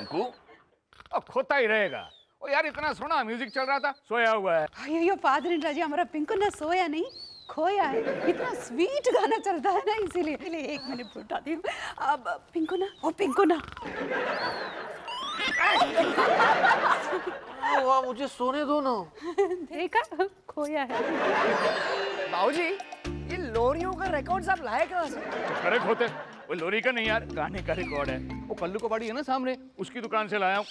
पिंकू, अब खोता ही रहेगा। ओ यार इतना सोना म्यूजिक चल रहा था, सोया हुआ है। अयो फादर इन राजी, हमारा पिंकू ना सोया नहीं खोया है। इतना स्वीट गाना चलता है ना, इसीलिए एक मिनट उठाती हूँ। अब पिंकू ना, ओ पिंकू ना। वाह, मुझे सोने दो ना। देखा, खोया है। बाबूजी, ये लोरियों का रिकॉर्ड आप लाए कहाँ से? करेक्ट होते, वो लोरी का नहीं यार, गाने का रिकॉर्ड है। वो कल्लू कबाड़ी है ना सामने, उसकी दुकान से लाया हूँ।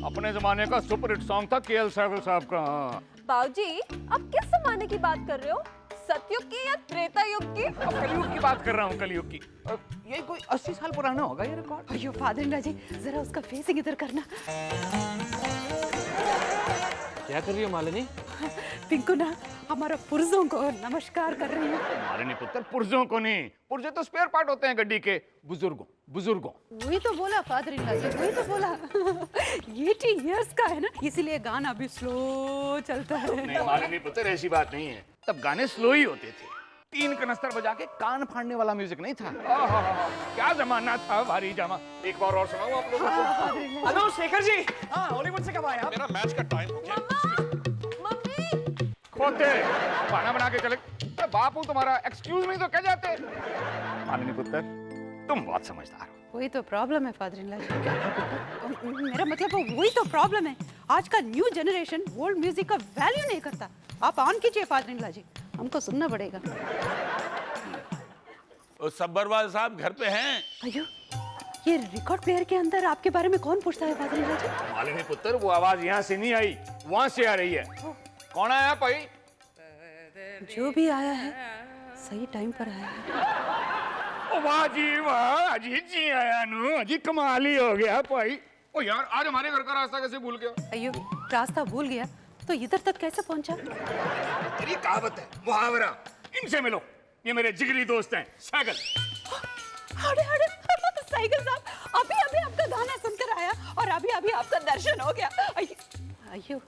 अपने जमाने का सुपर हिट सॉन्ग था केएल सहगल साहब का। बाबूजी, आप किस जमाने की बात कर रहे हो? सतयुग की या त्रेता युग की? अब कलयुग की बात कर रहा हूँ, कलयुग की। यही कोई 80 साल पुराना होगा ये रिकॉर्ड। अयो फादर इन राजी, जरा उसका फेसिंग इधर करना। क्या कर रही हो मालिनी? पिंकू ना हमारा पुर्जों को नमस्कार कर रही हूँ। मारे पुत्र, पुर्जों को नहीं, पुर्जे तो स्पेयर पार्ट होते हैं गड्डी के। बुजुर्गों। वही तो बोला फादर इन लॉ जी, वही तो बोला। 80 इयर्स का है ना, इसीलिए गाना भी स्लो चलता है। नहीं मारे पुत्र, ऐसी बात नहीं है। तब गाने स्लो ही होते थे। 3 कनस्तर बजा के कान फाड़ने वाला म्यूजिक नहीं था। क्या जमाना था, भारी जमा। एक बार और सुनाओ आप लोगों को। हेलो शेखर जी, हाँ हॉलीवुड से कब आए आप? मेरा मैच का टाइम हो गया। मम्मी! खोते खाना बना के चले। बाप हूँ तुम्हारा, एक्सक्यूज मी तो कह जाते। माननीय पुत्र, तुम बहुत समझदार हो। वही तो प्रॉब्लम है फादर इन लॉ जी। मेरा मतलब वही तो प्रॉब्लम है। आज का न्यू जनरेशन ओल्ड म्यूजिक का वैल्यू नहीं करता। आप ऑन कीजिए फादर इन लॉ जी, हमको सुनना पड़ेगा। सब्बरवाल साहब घर पे हैं? अयो, ये रिकॉर्ड प्लेयर के अंदर आपके बारे में कौन पूछता है फादर इन लॉ जी? माननीय पुत्र, वो आवाज यहाँ से नहीं आई, वहां से आ रही है। कौन आया भाई? जो भी आया है सही टाइम पर आया है। वाह जी वाह, अजीत जी आया नु, अजी कमाल ही हो गया भाई। ओ यार, आज हमारे घर का रास्ता कैसे भूल गया? अयो, रास्ता भूल गया तो इधर तक कैसे पहुंचा? तेरी कहावत है, मुहावरा। इनसे मिलो, ये मेरे जिगरी दोस्त हैं, साइकिल। अरे साइकिल साहब, अभी आपका गाना सुनकर आया और अभी आपका दर्शन हो गया। अयो,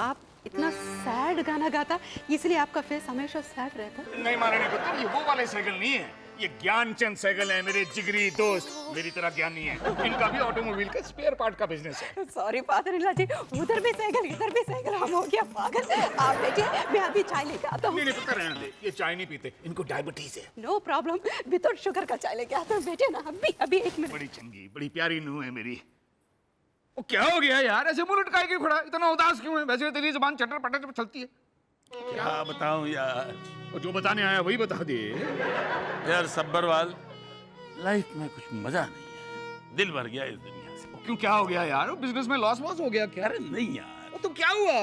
आप इतना सैड गाना गाता, इसलिए आपका फेस हमेशा सैड रहता। नहीं माननीय पुत्र, ये वो वाले साइकिल नहीं है, ये ज्ञानचंद साइकिल है, मेरे जिगरी दोस्त। मेरी तरह ज्ञानी है, इनका भी ऑटोमोबाइल का स्पेयर पार्ट का बिजनेस है। सॉरी फादर इन लॉ जी, उधर भी साइकिल इधर भी साइकिल, हम हो गया पागल। आप बैठिए, मैं अभी चाय लेके आता हूँ। नहीं पुत्र, रहने दे, ये चाय नहीं पीते, इनको डायबिटीज है। नो प्रॉब्लम, विदाउट शुगर का चाय लेके आता हूँ। बैठिए ना, अभी एक मिनट। बड़ी चंगी, बड़ी प्यारी नूह है मेरी। वो क्या हो गया यार, ऐसे मुंह लटकाए क्यों खड़ा, इतना उदास क्यों है? वैसे तेरी जुबान चटर पटर चलती है। क्या बताऊं यार? और जो बताने आया वही बता दे। यार सब्बरवाल, लाइफ में कुछ मजा नहीं है, दिल भर गया इस दुनिया से। क्यों, क्या हो गया यार? बिजनेस में लॉस वॉस हो गया क्या? अरे नहीं यार। तो क्या हुआ?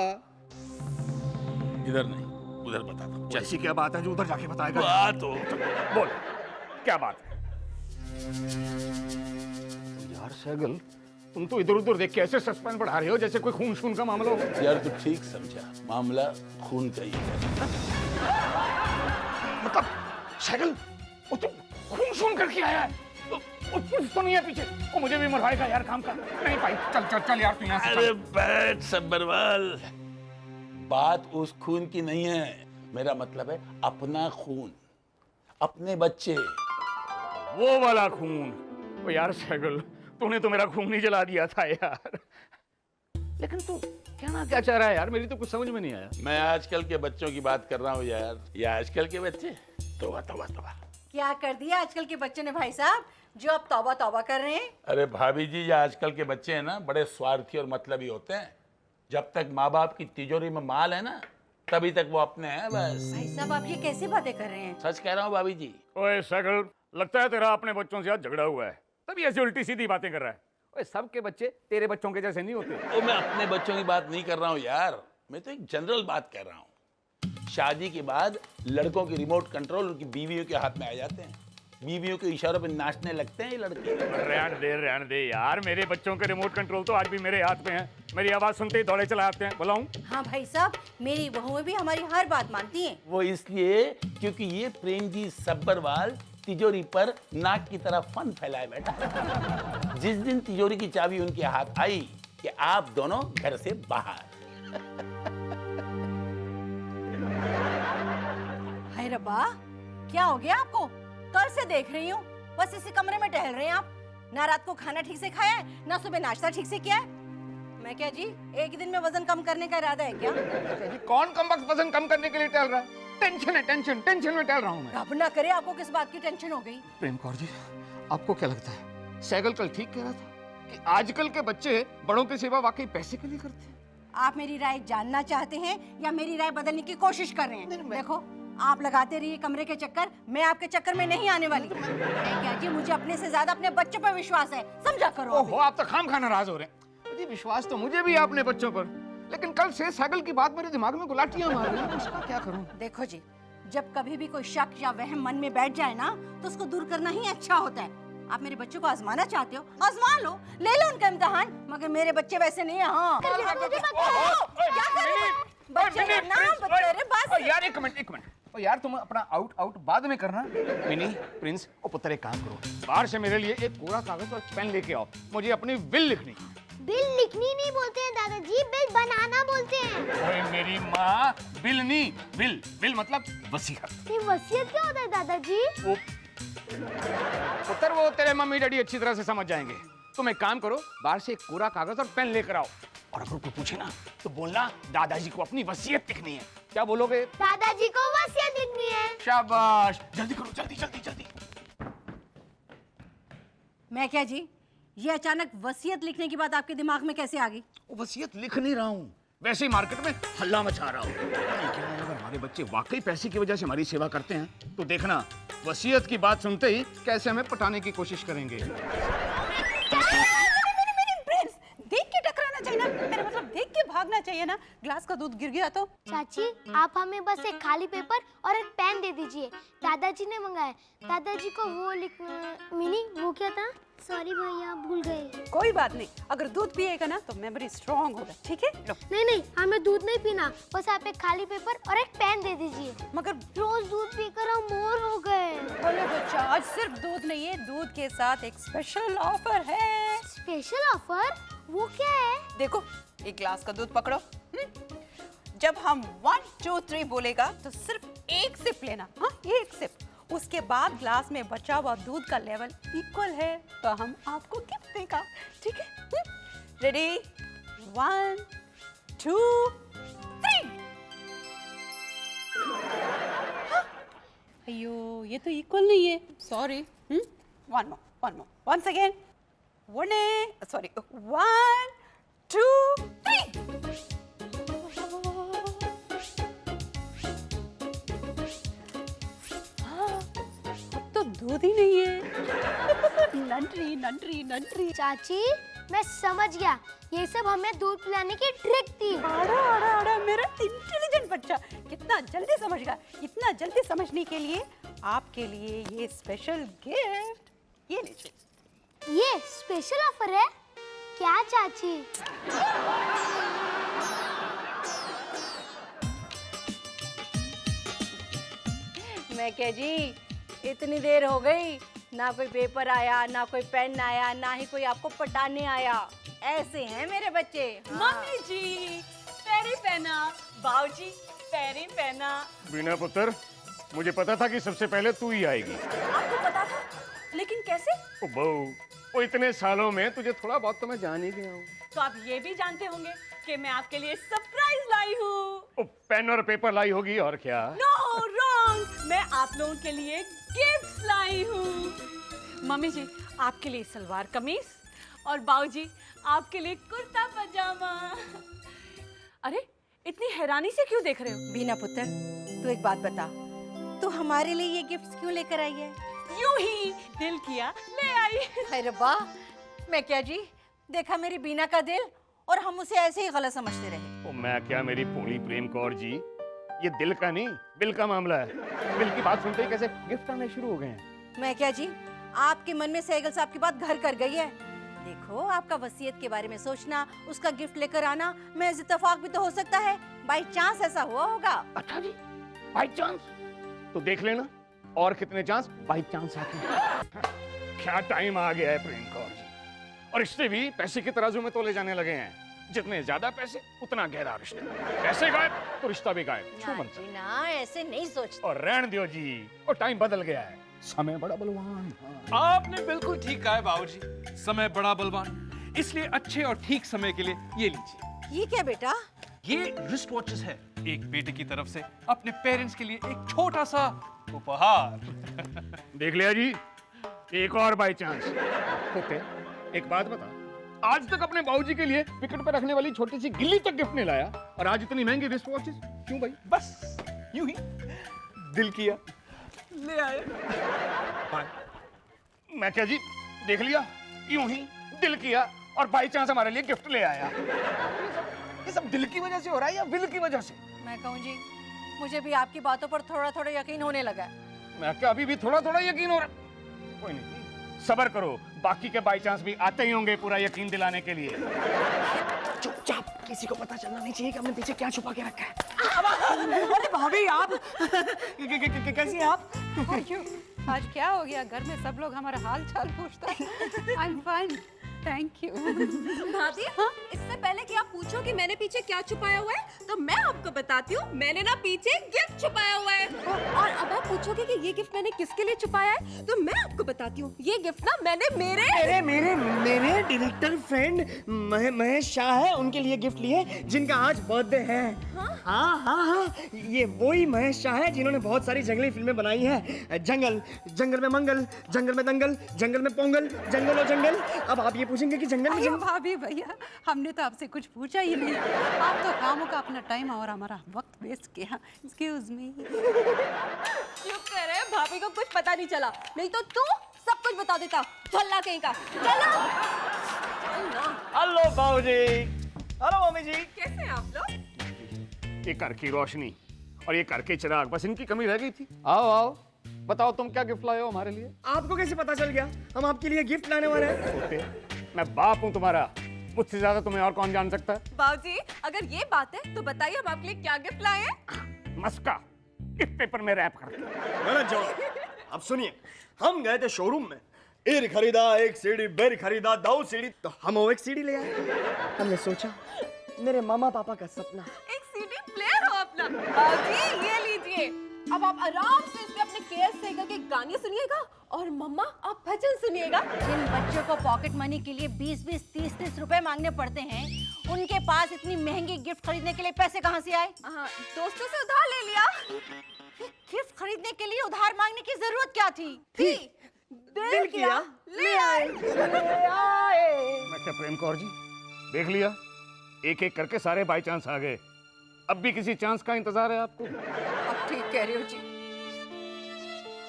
इधर नहीं, उधर बताता हूँ। ऐसी क्या बात है जो उधर जाके बताएगा? तो बोल, क्या बात है? यार सैगल, तुम तो इधर उधर देख के ऐसे सस्पेंस बढ़ा रहे हो जैसे कोई खून शून का मामला हो। यार तू ठीक समझा, मामला खून का ही है। मतलब सैगल, वो तो खून शून करके आया है, तो पुलिस तो नहीं है पीछे? वो मुझे भी मरवाएगा यार काम का। नहीं भाई, चल यार तू यहाँ से। अरे बैठ सब्बरवाल, बात उस खून की नहीं है, मेरा मतलब है अपना खून, अपने बच्चे। वो वाला खून? ओ यार सैगल, तूने तो मेरा खून ही जला दिया था यार। लेकिन तू कहना क्या चाह रहा है यार, मेरी तो कुछ समझ में नहीं आया। मैं आजकल के बच्चों की बात कर रहा हूँ यार। ये आजकल के बच्चे, तौबा तौबा तौबा। क्या कर दिया आजकल के बच्चे ने भाई साहब, जो आप तौबा तौबा कर रहे हैं? अरे भाभी जी, ये आजकल के बच्चे हैं ना, बड़े स्वार्थी और मतलबी होते हैं। जब तक माँ बाप की तिजोरी में माल है ना, तभी तक वो अपने हैं बस। भाई साहब, आप ये कैसी बातें कर रहे हैं? सच कह रहा हूँ भाभी जी। ओए सैगल, लगता है तेरा अपने बच्चों से आज झगड़ा हुआ है, तभी ऐसी उल्टी सीधी बातें कर रहा है। ओए, सबके बच्चे तेरे बच्चों के जैसे नहीं होते। तो मैं अपने बच्चों की बात नहीं कर रहा हूँ यार, मैं तो एक जनरल बात कह रहा हूँ। शादी के बाद लड़कों के रिमोट कंट्रोल उनकी बीवियों के हाथ में आ जाते हैं, बीवियों के इशारों पे नाचने लगते हैं ये लड़के। रहने दे यार, मेरे बच्चों के रिमोट कंट्रोल तो आज भी मेरे हाथ में है। मेरी आवाज सुनते ही दौड़े चला आते हैं। बुलाऊं? हाँ भाई साहब, मेरी बहुएं भी हमारी हर बात मानती हैं। वो इसलिए क्योंकि ये प्रेम जी सब्बरवाल तिजोरी पर नाक की तरह फन फैलाए बैठा। जिस दिन तिजोरी की चाबी उनके हाथ आई कि आप दोनों घर से बाहर। हाय रब्बा, क्या हो गया आपको? कल से देख रही हूँ, बस इसी कमरे में टहल रहे हैं आप। ना रात को खाना ठीक से खाया है, ना सुबह नाश्ता ठीक से किया है। मैं क्या जी, एक दिन में वजन कम करने का इरादा है क्या? जी, कौन कम वक्त वजन कम करने के लिए टहल रहा है? टेंशन है, टेंशन टेंशन में टहल रहा हूँ मैं। रब ना करे आपको किस बात की टेंशन हो गई। प्रेम कौर जी, आपको क्या लगता है सैगल कल ठीक कह रहा था कि आजकल के बच्चे बड़ों की सेवा वाकई पैसे के लिए करते हैं? आप मेरी राय जानना चाहते हैं या मेरी राय बदलने की कोशिश कर रहे हैं? देखो, आप लगाते रहिए कमरे के चक्कर, मैं आपके चक्कर में नहीं आने वाली। क्या जी, मुझे अपने से ज्यादा अपने बच्चों पर विश्वास है, समझा करो। ओहो, आप तो खाम खा नाराज हो रहे हैं। जी, विश्वास तो मुझे भी है अपने बच्चों पर, लेकिन कल से सैगल की बात मेरे दिमाग में गुलाटियां मार रही है, उसका क्या करूं? देखो जी, जब कभी भी कोई शक या वहम मन में बैठ जाए ना, तो उसको दूर करना ही अच्छा होता है। आप मेरे बच्चों को आजमाना चाहते हो, आजमा लो, ले लो उनका इम्तिहान, मगर मेरे बच्चे वैसे नहीं है। हाँ, क्या कर रहे हो? बच्चे ना बच्चे, अरे बस यार एक मिनट ओ यार, तुम अपना आउट बाद में करना। मिनी, प्रिंस, ओ पुत्र एक काम करो, बाहर से मेरे लिए एक कोरा कागज और पेन लेके आओ, मुझे अपनी विल लिखनी। बिल लिखनी नहीं बोलते हैं दादाजी, बिल बनाना बोलते हैं। ओए मेरी माँ, बिल नहीं, बिल मतलब वसीयत। ये वसीयत क्या होता है दादाजी? वो पुत्र, वो तेरे मम्मी डैडी अच्छी तरह से समझ जाएंगे। तुम एक काम करो, बाहर से एक कोरा कागज और पेन लेकर आओ, और अगर कोई पूछे ना तो बोलना दादाजी को अपनी वसीयत लिखनी है। क्या बोलोगे? दादाजी को वसीयत लिखनी है। शाबाश, जल्दी करो, जल्दी। मैं क्या जी, ये अचानक वसीयत लिखने की बात आपके दिमाग में कैसे आ गई? वसीयत लिख नहीं रहा हूँ, वैसे ही मार्केट में हल्ला मचा रहा हूँ। अगर हमारे बच्चे वाकई पैसे की वजह से हमारी सेवा करते हैं तो देखना, वसीयत की बात सुनते ही कैसे हमें पटाने की कोशिश करेंगे। प्रिंस, देख के टकराना चाहिए ना, मेरा मतलब देख के भागना चाहिए ना। ग्लास का दूध गिर गया तो? चाची, आप हमें बस एक खाली पेपर और एक पेन दे दीजिए, दादाजी ने मंगाया। दादाजी को वो लिखना। मिनी, वो क्या था? सॉरी भैया, भूल गए। कोई बात नहीं, अगर दूध पिएगा ना तो मेमोरी स्ट्रांग होगा, ठीक है? लो। नहीं, हमें दूध नहीं पीना, बस आप एक खाली पेपर और एक पेन दे दीजिए। मगर रोज दूध पीकर हम बोर हो गए। बोले बच्चा, आज सिर्फ दूध नहीं है, दूध के साथ एक स्पेशल ऑफर है। Special offer? वो क्या है? देखो, एक ग्लास का दूध पकड़ो। जब हम 1 2 3 बोलेगा तो सिर्फ एक सिप लेना। हाँ, एक सिप। उसके बाद ग्लास में बचा हुआ दूध का लेवल इक्वल है तो हम आपको गिफ्ट देगा, ठीक है? रेडी? 1 2 3। अयो, ये तो इक्वल नहीं है, sorry. One more once again. Sorry, 1 2 3। दूध ही नहीं है। नंट्री। चाची, मैं समझ गया, ये सब हमें दूध पिलाने की ट्रिक थी। आड़ा, मेरा इंटेलिजेंट बच्चा कितना जल्दी समझ गया। इतना जल्दी समझने के लिए आपके लिए ये स्पेशल गिफ्ट, ये लीजिए। ये स्पेशल ऑफर है क्या चाची? मैं क्या जी, इतनी देर हो गई, ना कोई पेपर आया, ना कोई पेन आया, ना ही कोई आपको पटाने आया। ऐसे हैं मेरे बच्चे। मम्मी जी पैरी पहना, बाऊजी पैरी पहना। बीना पुत्र, मुझे पता था कि सबसे पहले तू ही आएगी। आपको पता था, लेकिन कैसे? ओ बहू, वो इतने सालों में तुझे थोड़ा बहुत तो मैं जान ही गया हूँ। तो आप ये भी जानते होंगे कि मैं आपके लिए सरप्राइज लाई हूँ। ओ, पेन और पेपर लाई होगी, और क्या? नो रॉन्ग, मैं आप लोगों के लिए गिफ्ट्स लाई हूँ। मम्मी जी आपके लिए सलवार कमीज और बाऊजी आपके लिए कुर्ता पजामा। अरे इतनी हैरानी से क्यों देख रहे हो? बीना पुत्र, तू एक बात बता, तू हमारे लिए ये गिफ्ट्स क्यों लेकर आई है? यूं ही दिल किया ले आई। अरे वाह, मैं क्या जी, देखा मेरी बीना का दिल, और हम उसे ऐसे ही गलत समझते रहे। ओ मैं क्या, मेरी भोली प्रेम कौर जी, ये दिल का नहीं बिल का मामला है। बिल की बात सुनते ही कैसे गिफ्ट आने शुरू हो गए हैं। मैं क्या जी, आपके मन में सैगल साहब की बात घर कर गई है। देखो, आपका वसीयत के बारे में सोचना, उसका गिफ्ट लेकर आना महज इत्तेफाक भी तो हो सकता है, बाई चांस ऐसा हुआ होगा। अच्छा जी, बाई चांस? तो देख लेना और कितने चांस बाई चांस आते हैं। क्या टाइम आ गया है प्रेम कौर जी, और रिश्ते भी पैसे के तराजू में तोले जाने लगे हैं। जितने ज्यादा पैसे उतना गहरा रिश्ता, पैसे गायब तो रिश्ता भी गायब। छू ना मंतर। जी ना, ऐसे नहीं सोचते। और रहन दियो जी, और टाइम बदल गया है। समय बड़ा बलवान। आपने बिल्कुल ठीक कहा है बाबूजी, समय बड़ा बलवान। इसलिए अच्छे और ठीक समय के लिए ये लीजिए। ये क्या बेटा? ये रिस्ट वॉचेस है, एक बेटे की तरफ से अपने पेरेंट्स के लिए एक छोटा सा उपहार। देख लिया जी, एक और बाई चांस। ओके, एक बात बता, आज तक अपने बाबूजी के लिए विकेट पे रखने वाली छोटी सी गिल्ली तक गिफ्ट नहीं लाया, और आज इतनी महंगी रिस्ट वॉचेस क्यों भाई? बस यूं ही दिल किया, ले आए। मैं क्या जी, देख लिया, यूं ही दिल किया और बाई चांस हमारे लिए गिफ्ट ले आया। ये सब दिल की वजह से हो रहा है या विल की वजह से? मैं कहूँ जी, मुझे भी आपकी बातों पर थोड़ा थोड़ा यकीन होने लगा है। मैं क्या अभी भी थोड़ा थोड़ा यकीन हो रहा? कोई नहीं, सबर करो, बाकी के बाई चांस भी आते ही होंगे पूरा यकीन दिलाने के लिए। चुपचाप, किसी को पता चलना नहीं चाहिए कि हमने पीछे क्या छुपा के रखा है। अरे भाभी आप कैसी हैं आप? आज क्या हो गया? घर में सब लोग हमारा हाल चाल पूछता है। I am fine, thank you. भाभी, इससे पहले कि आप पूछो कि मैंने पीछे क्या छुपाया हुआ है, तो मैं आपको बताती हूँ, मैंने ना पीछे गिफ्ट छुपाया हुआ है। और अब आप पूछोगे कि ये गिफ्ट मैंने किसके लिए छुपाया है, तो मैं आपको बताती हूँ, ये गिफ्ट ना मैंने मेरे मेरे मेरे डायरेक्टर फ्रेंड महेश शाह है, उनके लिए गिफ्ट लिए, जिनका आज बर्थडे है। हाँ, ये वही महेश शाह है जिन्होंने बहुत सारी जंगली फिल्में बनाई हैं। जंगल, जंगल में मंगल, जंगल में दंगल, जंगल में पोंगल, जंगल और जंगल। अब आप ये पूछेंगे कि जंगल में अरे भाभी भैया, हमने तो आपसे कुछ पूछा ही नहीं। आप तो कामों का अपना टाइम और हमारा वक्त वेस्ट किया। Excuse me. क्यों कह रहे हैं? भाभी को कुछ पता नहीं चला, नहीं तो तू सब कुछ बता देता, झल्ला कहीं का। चलो हेलो बाबूजी, हेलो मम्मी जी। कैसे हैं आप लोग? ये घर की रोशनी और ये घर के चिराग, बस इनकी कमी रह गई थी। आओ आओ, बताओ तुम क्या गिफ्ट लाए हो हमारे लिए? आपको कैसे पता चल गया हम आपके लिए गिफ्ट लाने वाले हैं? छोटे, मैं बाप हूँ तुम्हारा, मुझसे ज्यादा तुम्हें और कौन जान सकता है? बाबूजी, अगर ये बात है तो बताइए हम आपके लिए क्या गिफ्ट लाए हैं? मस्का, गिफ्ट पेपर में रैप करके। गलत जवाब। अब सुनिए, हम गए थे शोरूम में, एयर खरीदा, एक सीडी बेर खरीदा, 2 सीडी, तो हम वो एक सीडी ले आए। हमने सोचा मेरे मामा पापा का सपना। एक सीडी प्लेयर हो अपना। बाबूजी ये लीजिए, अब आप आराम से इसमें अपने केस से के गाने सुनिएगा और मम्मा आप भजन सुनिएगा। जिन बच्चों को पॉकेट मनी के लिए 20-20, 30-30 रुपए मांगने पड़ते हैं, उनके पास इतनी महंगी गिफ्ट खरीदने के लिए पैसे कहाँ से आए? दोस्तों से उधार ले लिया। गिफ्ट खरीदने के लिए उधार मांगने की जरूरत क्या थी? दिल किया, ले आए। मैं क्या प्रेम कौर जी, देख लिया, एक एक करके सारे बाई चांस आ गए। अब भी किसी चांस का इंतजार है आपको? आप ठीक कह रहे हो जी,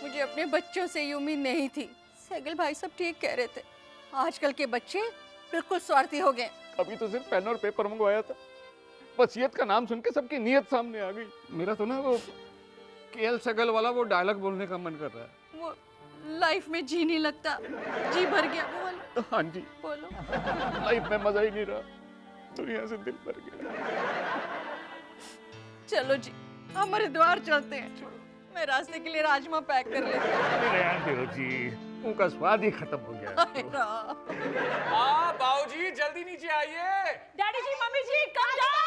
मुझे अपने बच्चों से ये उम्मीद नहीं थी। सैगल भाई सब ठीक कह रहे थे, आजकल के बच्चे बिल्कुल स्वार्थी हो गए। अभी तो सिर्फ पेन और पेपर मंगवाया था, वसीयत का नाम सुन के सबकी नीयत सामने आ गई। मेरा तो ना वो केएल सहगल वाला वो डायलॉग बोलने का मन कर रहा है। वो लाइफ में जी नहीं लगता, जी भर गया। बोलो। हाँ जी, बोलो। लाइफ में मजा ही नहीं रहा, दुनिया से दिल भर गया। चलो जी, हम हरिद्वार चलते हैं। मैं रास्ते के लिए राजमा पैक कर लेती हूँ। रहने दो जी, उनका स्वाद ही खत्म हो गया। बाबूजी जल्दी नीचे आइए। डैडी जी, मम्मी जी, कम डाउन।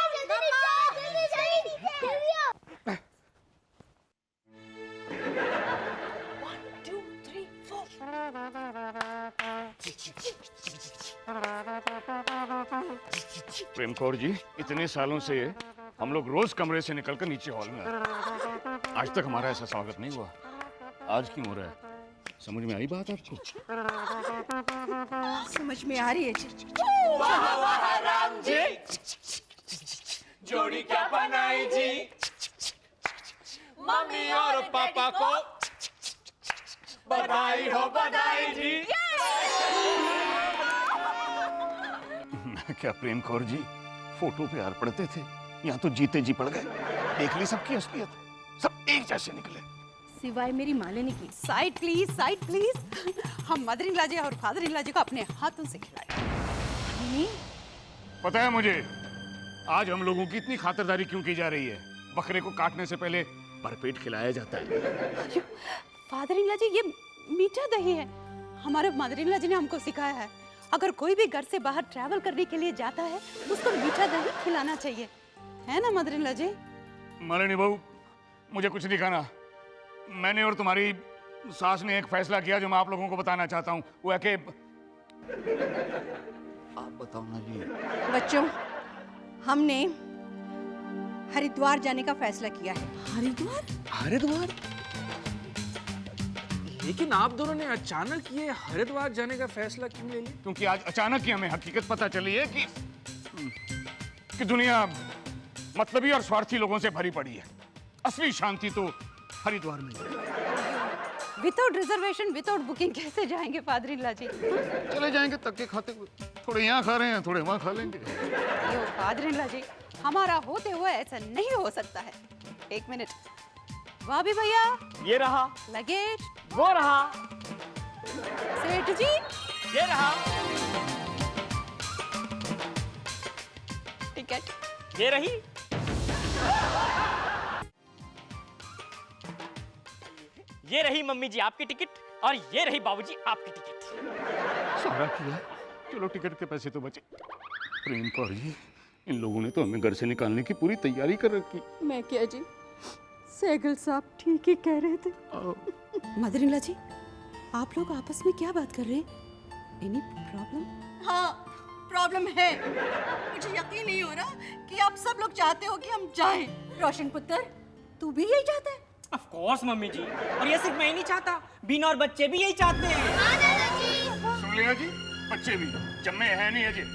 प्रेम कौर जी, इतने सालों से हम लोग रोज कमरे से निकलकर नीचे हॉल में आते, आज तक हमारा ऐसा स्वागत नहीं हुआ। आज क्यों हो रहा है? समझ में आई बात आपको? समझ में आ रही है जी। जोड़ी क्या बनाई जी, मम्मी और पापा को बधाई हो, बधाई जी। क्या प्रेम कौर जी, फोटो पे हार पड़ते थे, यहाँ तो जीते जी पड़ गए। देख ली सबकी असलियत, सब एक जैसे निकले सिवाय मेरी मालिनी की। Side please, side please. हम मदर इन लॉ जी और फादर इन लॉ जी को अपने हाथों से खिलाए। पता है मुझे आज हम लोगों की इतनी खातिरदारी क्यों की जा रही है? बकरे को काटने से पहले भरपेट खिलाया जाता है। फादर इन लॉ जी, ये मीठा दही है। हमारे मदर इन लॉ जी ने हमको सिखाया है, अगर कोई भी घर से बाहर ट्रैवल करने के लिए जाता है उसको मीठा दही खिलाना चाहिए, है ना मदर इन लॉ जी? मालिनी बहू, मुझे कुछ नहीं खाना। मैंने और तुम्हारी सास ने एक फैसला किया जो मैं आप लोगों को बताना चाहता हूँ। वो है कि आप बताओ ना जी। बच्चों, हमने हरिद्वार जाने का फैसला किया है। हरिद्वार? लेकिन आप दोनों ने अचानक ये हरिद्वार जाने का फैसला क्यों ले लिया? क्योंकि आज अचानक ही हमें हकीकत पता चली है कि दुनिया मतलबी और स्वार्थी लोगों से भरी पड़ी है। असली शांति तो हरिद्वार में है। विदाउट रिजर्वेशन, विदाउट बुकिंग कैसे जाएंगे फादरिल्ला जी? चले जाएंगे तक के खाते हुए, थोड़े यहाँ खा रहे हैं, थोड़े वहाँ खा लेंगे। यो फादरिल्ला जी, हमारा होते हुए ऐसा नहीं हो सकता है। एक मिनट, भाभी भैया, ये रहा, लगेज, वो रहा, सेठ जी, ये रहा, टिकट, ये रही, ये रही मम्मी जी आपकी टिकट और ये रही बाबूजी आपकी टिकट। सारा किया, चलो टिकट के पैसे तो बचे। प्रेम कौर जी, इन लोगों ने तो हमें घर से निकालने की पूरी तैयारी कर रखी। मैं क्या जी, सहगल साहब ठीक ही कह रहे थे। मदरिल्ला जी, आप लोग आपस में क्या बात कर रहे हैं? Any problem? हाँ, प्रॉब्लम है। मुझे यकीन नहीं हो रहा कि आप सब लोग चाहते हो कि हम जाएं। रोशन पुत्र, तू भी यही चाहता है? ऑफ कोर्स मम्मी जी, और ये सिर्फ मैं ही नहीं चाहता, बीना और बच्चे भी यही चाहते हैं। सुन लिया जी, बच्चे भी जम्मे है नहीं अजय।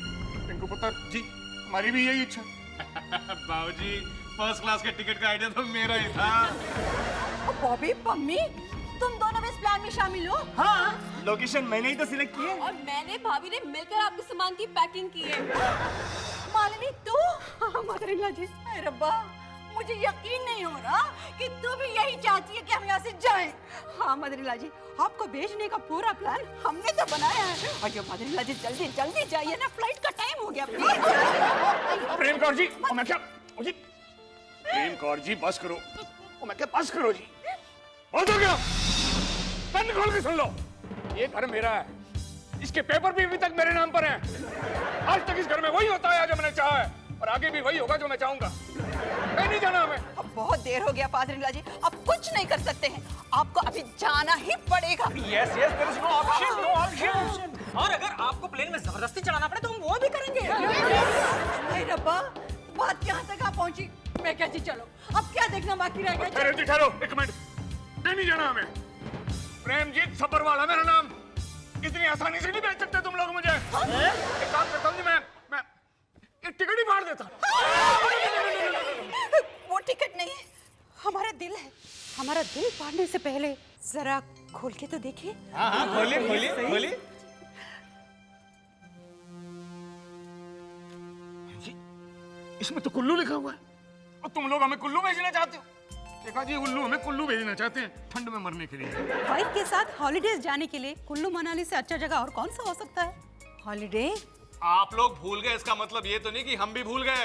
टिंकू पुत्र जी, हमारी भी यही इच्छा। बाबूजी, फर्स्ट क्लास के टिकट का आइडिया तो मेरा ही था। बॉबी, मम्मी, तुम दोनों भी इस प्लान में शामिल हो? हाँ, लोकेशन मैंने ही तो सिलेक्ट की है। और मैंने भाभी ने मिलकर आपके सामान की पैकिंग की है। मालिनी, तू? हाँ मदरिल्ला जी। अरे रब्बा, मुझे यकीन नहीं हो रहा कि तू भी यही चाहती है कि हम यहाँ से जाएं। हाँ मदरिल्ला जी, आपको भेजने का पूरा प्लान हमने तो बनाया है। और जो मदरिल्ला जी, जल्दी जल्दी जाइए ना, फ्लाइट का टाइम हो गया। प्रेम कौर जी, और मैं क्या जी, प्रेम कौर जी बस करो। और मैं क्या बस करो जी, बोल दो क्या? कान खोल के सुन लो, ये घर मेरा है, इसके पेपर भी अभी तक मेरे नाम पर हैं। आज तक इस घर में वही होता है जो मैंने चाहा है, और आगे भी वही होगा जो मैं चाहूंगा। मैं नहीं जाना हमें। अब बहुत देर हो गया फादरिल्ला जी, अब कुछ नहीं कर सकते हैं, आपको अभी जाना ही पड़ेगा। Yes yes, there is no option, no option. और अगर आपको प्लेन में जबरदस्ती चढ़ाना पड़े तो हम वो भी करेंगे। अरे रब्बा, बात यहाँ तक आ पहुंची। मैं क्या जी, चलो अब क्या देखना बाकी रह गया? ठहरो जी, ठहरो एक मिनट। नहीं जाना हमें। प्रेमजीत सब्बरवाल है मेरा नाम। इतनी आसानी से नहीं भेज सकते तुम लोग मुझे। एक काम करता हूँ जी, मैं एक टिकट ही फाड़ देता। वो टिकट नहीं है, हमारा दिल है। हमारा दिल फाड़ने से पहले जरा खोल के तो देखिए। हाँ, खोलिए खोलिए खोलिए। इसमें तो कुल्लू लिखा हुआ है, और तुम लोग हमें कुल्लू भेजना चाहते हो। देखा जी, उल्लू हमें कुल्लू भेजना चाहते हैं ठंड में मरने के लिए। वाइफ के साथ हॉलिडेज जाने के लिए कुल्लू मनाली से अच्छा जगह और कौन सा हो सकता है? हॉलीडे? आप लोग भूल गए, इसका मतलब ये तो नहीं कि हम भी भूल गए।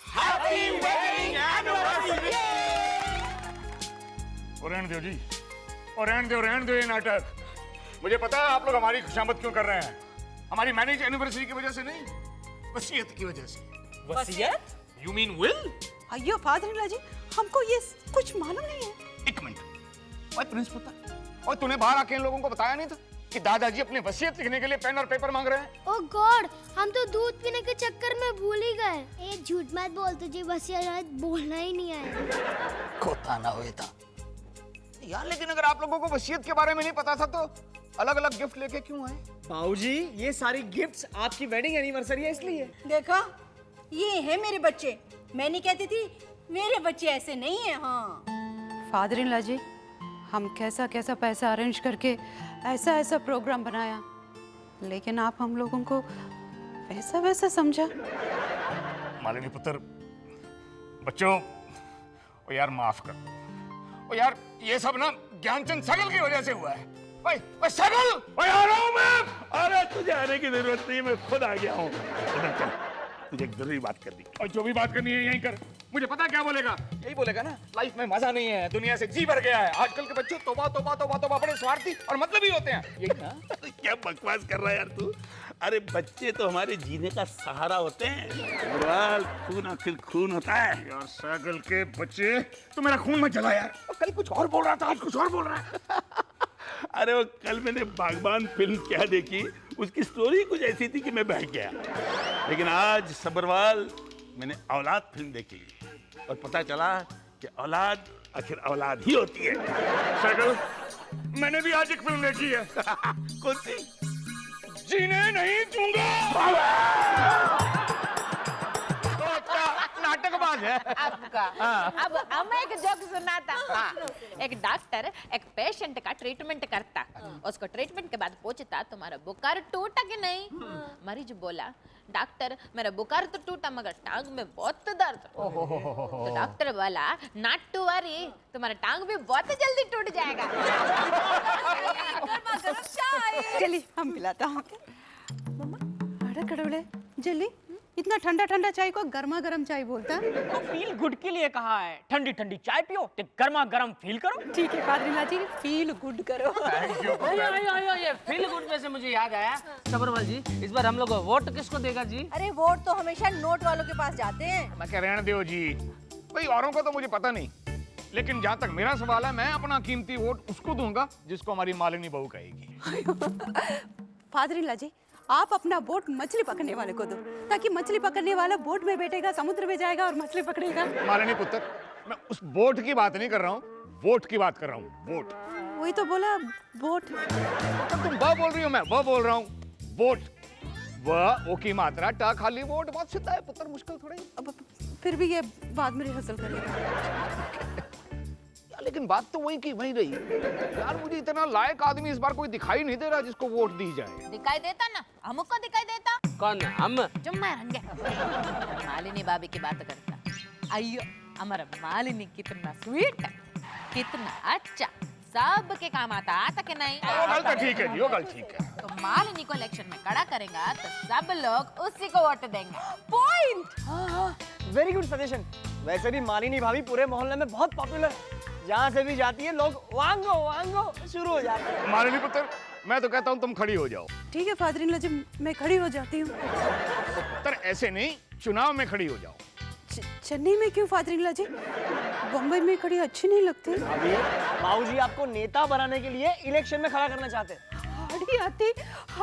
Happy wedding anniversary. और रहने दो जी, और रहने दो ये नाटक। मुझे पता है आप लोग हमारी खुशामद क्यों कर रहे हैं। हमारी मैरिज एनिवर्सरी की वजह से नहीं, वसीयत की वजह से। वसीयत? You mean will? अयो फादरिल्ला जी, हमको ये कुछ मालूम नहीं है। एक मिनट, ओए प्रिंस पुत्र, ओए तूने बाहर आके इन लोगों को बताया नहीं था कि दादाजी अपनी वसीयत लिखने के लिए पेन और पेपर मांग रहे हैं? ओ गॉड, हम तो दूध पीने के चक्कर में भूल ही गए। ए झूठ मत बोल, तुझे वसीयत बोलना ही नहीं आया। खोता ना हुए था यार। लेकिन अगर आप लोगों को वसीयत के बारे में नहीं पता था तो अलग अलग गिफ्ट लेके क्यों आए? बाबूजी, ये सारी गिफ्ट्स आपकी वेडिंग एनिवर्सरी है इसलिए। देखा, ये है मेरे बच्चे। मैं नहीं कहती थी मेरे बच्चे ऐसे नहीं है। हाँ फादरिल्ला जी, हम कैसा कैसा पैसा अरेंज करके ऐसा ऐसा प्रोग्राम बनाया, लेकिन आप हम लोगों को वैसा वैसा समझा। मालिनी पुत्र, बच्चों, ओ यार माफ कर दो। ओ यार, ये सब ना ज्ञानचंद सहगल की वजह से हुआ है। ओए सहगल, ओए आ रहा हूं मैं। अरे तुझे आने की जरूरत नहीं, मैं खुद आ गया हूँ। तुझे एक जरूरी बात करनी। और जो भी बात करनी है यहीं कर। मुझे पता क्या बोलेगा, यही बोलेगा ना, लाइफ में मजा नहीं है, दुनिया से जी भर गया है। आजकल के बच्चे तौबा तौबा तौबा तौबा बड़े स्वार्थी और मतलबी होते हैं, यही ना? क्या बकवास कर रहा है यार तू। अरे बच्चे तो हमारे जीने का सहारा होते हैं। खून आखिर खून होता है। यार सहगल के बच्चे, तो मेरा खून मत जला यार। कल कुछ और बोल रहा था, आज कुछ और बोल रहा है। अरे वो कल मैंने बागबान फिल्म क्या देखी, उसकी स्टोरी कुछ ऐसी थी कि मैं बहक गया। लेकिन आज सब्बरवाल मैंने औलाद फिल्म देखी और पता चला कि औलाद आखिर औलाद ही होती है। साइकिल, मैंने भी आज एक फिल्म देखी है। कौन सी? जीने नहीं दूंगा। तो अच्छा नाटकबाज है आपका। अब हम एक जोक सुनाता। एक डॉक्टर एक पेशेंट का ट्रीटमेंट करता, उसको ट्रीटमेंट के बाद पूछता तुम्हारा बुखार टूटा कि नहीं। मरीज बोला डॉक्टर मेरा बुखार तो टूटा मगर टांग में बहुत दर्द। तो डॉक्टर बोला नॉट टू वरी, तुम्हारा टांग भी बहुत जल्दी टूट जाएगा। गर्मा गर्म चाय। चलिए हम पिलाता हूँ। अरे कड़वड़े जल्दी, इतना ठंडा ठंडा चाय को गर्मा गर्म चाय बोलता है? तो फील गुड के लिए कहा है, ठंडी ठंडी चाय पियो तो गर्मा गर्म फील करो। ठीक है फादरीला जी, फील गुड करो। ये फील गुड में से मुझे याद आया, सब्बरवाल जी इस बार हम लोग वोट किसको देगा जी? अरे वोट तो हमेशा नोट वालों के पास जाते हैं। मैं कह रहने दो जी, भाई औरों को तो मुझे पता नहीं, लेकिन जहाँ तक मेरा सवाल है मैं अपना कीमती वोट उसको दूंगा जिसको हमारी मालिनी बहू कहेगी। फादरीला जी आप अपना वोट मछली पकड़ने वाले को दो, ताकि मछली पकड़ने वाला बोट में बैठेगा, समुद्र में जाएगा और मछली पकड़ेगा। मालिनी पुत्र, मैं उस बोट की बात नहीं कर रहा हूँ, वोट की बात कर रहा हूँ। वोट वही तो बोला बोट। तो तुम ब बोल रही हो, मैं व बोल रहा हूँ। वोट व ओ की मात्रा टा खाली वोट, बहुत सीधा है पुत्र, मुश्किल थोड़ा ही। अब फिर भी ये बाद में रिहर्सल करेगा। लेकिन बात तो वही की वही रही यार। मुझे इतना लायक आदमी इस बार कोई दिखाई नहीं दे रहा जिसको वोट दी जाए। दिखाई देता ना, हमको दिखाई देता। कौन? हम? चुम्मा रंगे। मालिनी भाभी की बात करता। अयो हमारा मालिनी कितना स्वीट, कितना अच्छा, सबके काम आता कि नहीं? वो गल तो ठीक है जी, वो गल ठीक है। तो मालिनी को इलेक्शन में खड़ा करेगा तो सब लोग उसी को वोट देंगे। पॉइंट। Very good suggestion. वैसे भी मालिनी भाभी पूरे मोहल्ले में बहुत पॉपुलर है, जहाँ से भी जाती है लोग वांगो वांगो शुरू हो जाते हैं। मालिनी पुत्र, मैं तो कहता हूँ तुम खड़ी हो जाओ। ठीक है फादरीला जी, मैं खड़ी हो जाती हूँ। पुत्र ऐसे नहीं, चुनाव में खड़ी हो जाओ। चेन्नई में क्यों फादरीला जी? बम्बई में खड़ी अच्छी नहीं लगती? अभी बाबूजी आपको नेता बनाने के लिए इलेक्शन में खड़ा करना चाहते हैं। हाड़ी आती।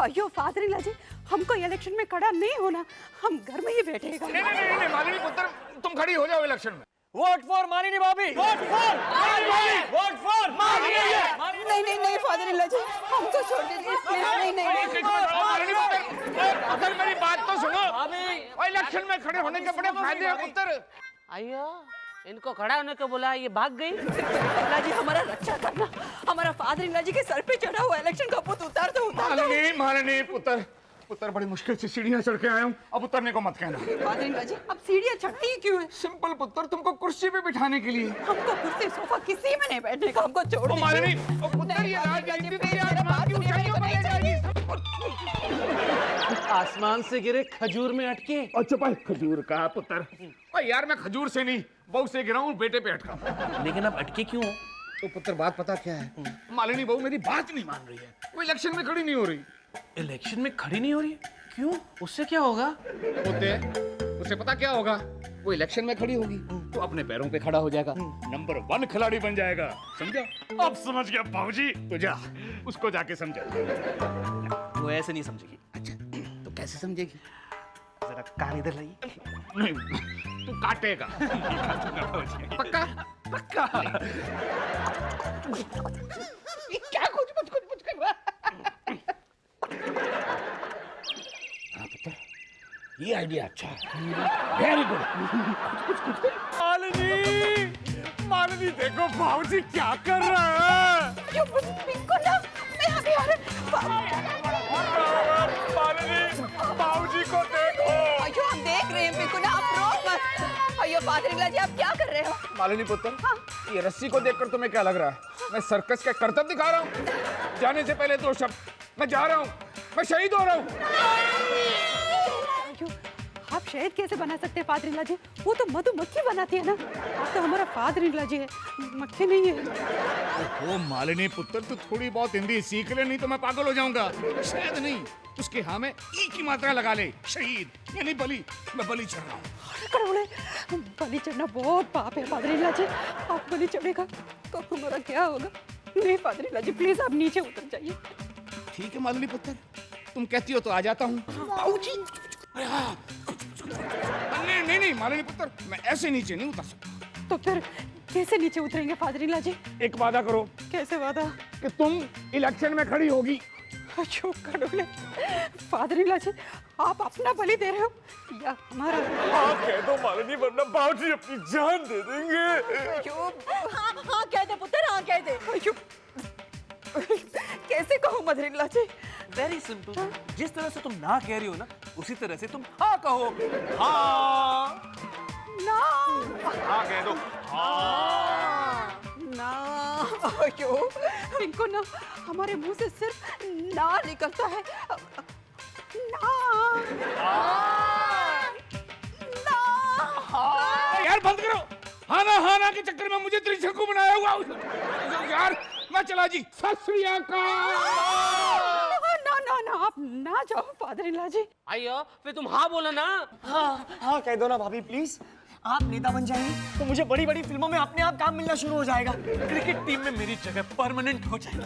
अयो फादरीला जी, हमको इलेक्शन में खड़ा नहीं होना, हम घर में ही बैठेगा। नहीं, मालिनी पुत्र तुम खड़ी हो जाओ इलेक्शन में। वोट फॉर मालिनी भाभी। वोट फॉर मालिनी भाभी। वोट फॉर मालिनी भाभी। नहीं फादरीला जी, हमको छोड़ दीजिए प्लीज। नहीं मालिनी पुत्र, अगर मेरी बात तो सुनो। और इलेक्शन में खड़े होने के बड़े फायदे हैं पुत्र। अयो इनको खड़ा होने को बोला, ये भाग गई। फादरीला जी हमारा रक्षा करना, हमारा फादरीला जी के सर पे चढ़ा हुआ इलेक्शन का पुत उतार दो। मालिनी पुत्र बड़ी मुश्किल से सीढ़ियां चढ़ के आया हूँ, अब उतरने को मत कहना। फादरीला जी अब सीढ़ियाँ चढ़ती ही क्यों है? सिंपल पुत्र, तुमको कुर्सी पे बिठाने के लिए। हमको कुर्सी सोफा किसी में नहीं बैठने का, हमको छोड़ दीजिए। मालिनी पुत्र, ये राजनीति तो यार बात की ऊंचाइयों पर ले जाएगी। आसमान से गिरे खजूर में अटके। अच्छा भाई, खजूर का पुत्र। ओए यार मैं खजूर से नहीं, बहू से गिरा हूँ, बेटे पे अटका। लेकिन अब अटके क्यों? तो पुत्र बात पता क्या है, मालिनी बहू मेरी बात नहीं मान रही है, वो इलेक्शन में खड़ी नहीं हो रही। इलेक्शन में खड़ी नहीं हो रही? क्यों? उससे क्या होगा? उसे पता क्या होगा, वो इलेक्शन में खड़ी होगी तो अपने पैरों पे खड़ा हो जाएगा, नंबर 1 खिलाड़ी बन जाएगा, समझा? अब समझ गया बाबूजी, तो जा उसको जाके समझा। वो ऐसे नहीं समझेगी। अच्छा तो कैसे समझेगी? जरा कान इधर लाई। नहीं, तू काटेगा। पक्का पक्का। क्या कुछ कर रहा है? हाँ पुत्र, ये आइडिया अच्छा है, वेरी गुड। मालिनी देखो बाबूजी क्या कर रहा है। क्यों बिल्कुल ना, मैं अभी आ रहा। मालिनी बाबूजी को देखो। अयो हम देख रहे हैं बिल्कुल ना, आप रो मत। अयो फादरीला जी आप क्या कर रहे हो? मालिनी पुत्र, ये रस्सी को देखकर तुम्हें क्या लग रहा है? मैं सर्कस का करतब दिखा रहा हूँ? जाने से पहले 2 शब्द, मैं जा रहा हूँ, मैं शहीद हो रहा हूँ। आप शहद कैसे बना सकते हैं फादरीला जी? वो तो मधुमक्खी बनाती है ना, आप तो हमारा फादरीला जी है, मक्खी नहीं है। ओ मालिनी पुत्र, तू थोड़ी बहुत हिंदी सीख ले, नहीं तो मैं पागल हो जाऊंगा। शहद नहीं, उसके हाँ में ई की मात्रा लगा ले, शहीद यानी बलि। मैं बलि चढ़ रहा हूँ। बलि चढ़ना बहुत पाप है फादरीला जी, आप बलि चढ़ेगा तो हमारा क्या होगा? नहीं फादरीला जी प्लीज आप नीचे उतर जाइए। ठीक है मालिनी पुत्र, तुम कहती हो तो आ जाता हूँ। बाबूजी, नहीं नहीं नहीं मालिनी पुत्र, मैं ऐसे नीचे नहीं उतर सकता। तो फिर कैसे नीचे उतरेंगे फादरीला जी? एक वादा करो कैसे वादा? कि तुम इलेक्शन में खड़ी होगी। अशोक खडोले, फादरीला जी आप अपना बलि दे रहे हो या हमारा? हाँ कह दो मालिनी, वरना बाबूजी अपनी जान दे देंगे। हाँ हाँ कह दे पुत्र, हाँ कह दे। कैसे कहूँ मधुरीला जी? वेरी सिंपल, जिस तरह से तुम ना कह रही हो ना, उसी तरह से तुम हाँ कहो। हाँ ना हाँ कह दो। ना अयो, इनको ना हमारे मुंह से सिर्फ ना निकलता है। ना यार बंद करो, हाना के चक्कर में मुझे त्रिशंकु बनाया हुआ। यार मैं चला जी, सत श्री अकाल। ना आप ना जाओ फादरीला जी। आइयो फिर तुम हाँ बोलो ना। हाँ कह दो ना भाभी प्लीज। आप नेता बन जाएंगे तो मुझे बड़ी बड़ी फिल्मों में अपने आप काम मिलना शुरू हो जाएगा। क्रिकेट टीम में मेरी जगह परमानेंट हो जाएगी।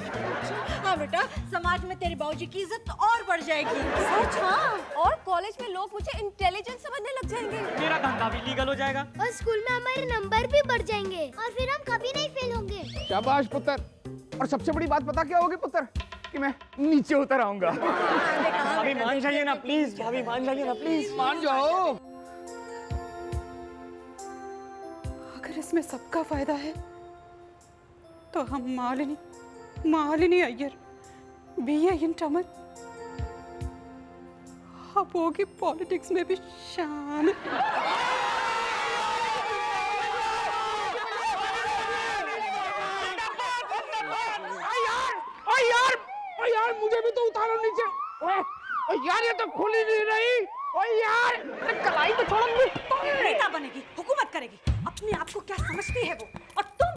हाँ बेटा, समाज में तेरे बाबूजी की इज्जत तो और बढ़ जाएगी। सच? हाँ, और कॉलेज में लोग मुझे इंटेलिजेंट समझने लग जाएंगे। मेरा धंधा भी लीगल हो जाएगा और स्कूल में हमारे नंबर भी बढ़ जाएंगे और फिर हम कभी नहीं फेल होंगे। शाबाश पुत्र। और सबसे बड़ी बात पता क्या होगी पुत्र, कि मैं नीचे उतर आऊंगा। भाभी मान जाइए ना प्लीज, भाभी मान जाइए ना प्लीज। मान जाओ। अगर इसमें सबका फायदा है तो हम मालिनी अय्यर बीए इन टमल अब होगी पॉलिटिक्स में भी शामिल। यार मुझे भी तो उतारो नीचे। ओए यार ये तो खुल ही नहीं रही। ओए यार कलाई तो छोड़ो। नेता बनेगी, हुकूमत करेगी, अपने आप को क्या समझती है वो? और तुम